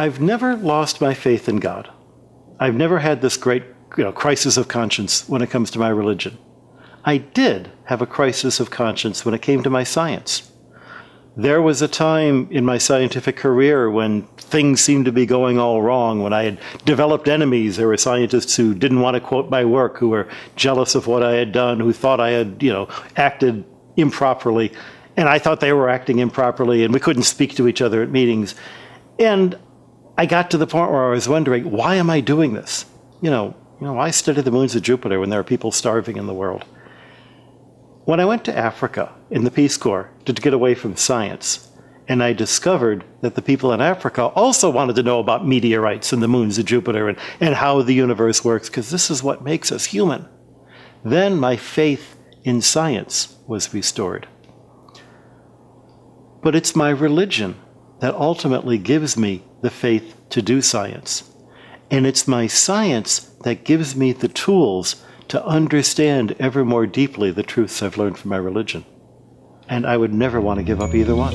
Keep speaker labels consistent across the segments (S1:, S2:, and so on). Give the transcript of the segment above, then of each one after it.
S1: I've never lost my faith in God. I've never had this great crisis of conscience when it comes to my religion. I did have a crisis of conscience when it came to my science. There was a time in my scientific career when things seemed to be going all wrong, when I had developed enemies. There were scientists who didn't want to quote my work, who were jealous of what I had done, who thought I had, acted improperly. And I thought they were acting improperly, and we couldn't speak to each other at meetings. And I got to the point where I was wondering, why am I doing this? Why study the moons of Jupiter when there are people starving in the world? When I went to Africa in the Peace Corps to get away from science, and I discovered that the people in Africa also wanted to know about meteorites and the moons of Jupiter and how the universe works, because this is what makes us human, then my faith in science was restored. But it's my religion that ultimately gives me the faith to do science. And it's my science that gives me the tools to understand ever more deeply the truths I've learned from my religion. And I would never want to give up either one.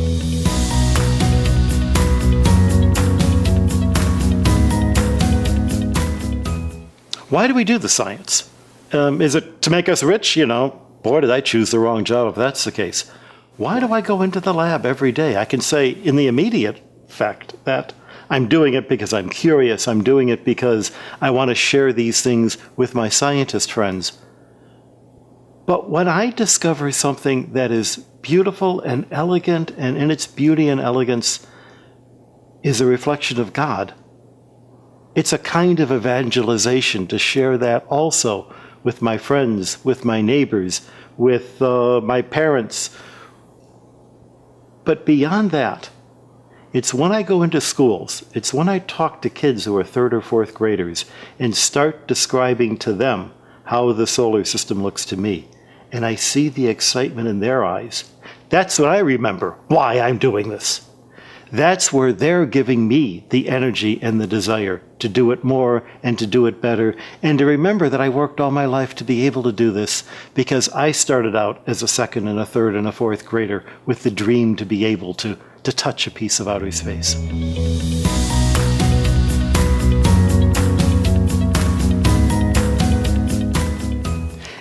S1: Why do we do the science? Is it to make us rich? Boy, did I choose the wrong job if that's the case. Why do I go into the lab every day? I can say in the immediate fact that I'm doing it because I'm curious. I'm doing it because I want to share these things with my scientist friends. But when I discover something that is beautiful and elegant, and in its beauty and elegance is a reflection of God, it's a kind of evangelization to share that also with my friends, with my neighbors, with my parents. But beyond that, it's when I go into schools, it's when I talk to kids who are 3rd or 4th graders and start describing to them how the solar system looks to me, and I see the excitement in their eyes. That's when I remember why I'm doing this. That's where they're giving me the energy and the desire to do it more and to do it better, and to remember that I worked all my life to be able to do this because I started out as a 2nd and a 3rd and a 4th grader with the dream to be able to touch a piece of outer space.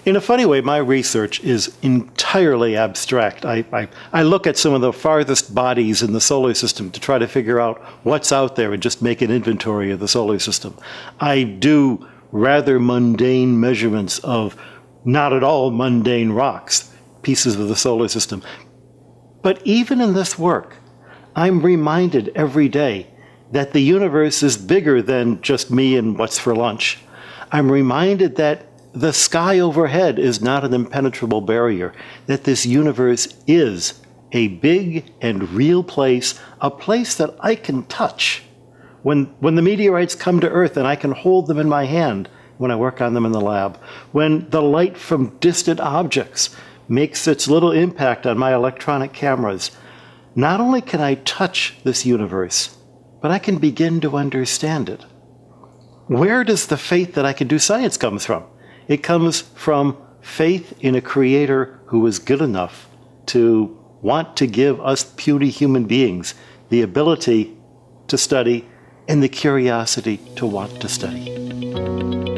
S1: In a funny way, my research is entirely abstract. I look at some of the farthest bodies in the solar system to try to figure out what's out there and just make an inventory of the solar system. I do rather mundane measurements of not at all mundane rocks, pieces of the solar system. But even in this work, I'm reminded every day that the universe is bigger than just me and what's for lunch. I'm reminded that the sky overhead is not an impenetrable barrier, that this universe is a big and real place, a place that I can touch. When the meteorites come to Earth and I can hold them in my hand when I work on them in the lab, when the light from distant objects makes its little impact on my electronic cameras, not only can I touch this universe, but I can begin to understand it. Where does the faith that I can do science comes from? It comes from faith in a creator who is good enough to want to give us puny human beings the ability to study and the curiosity to want to study.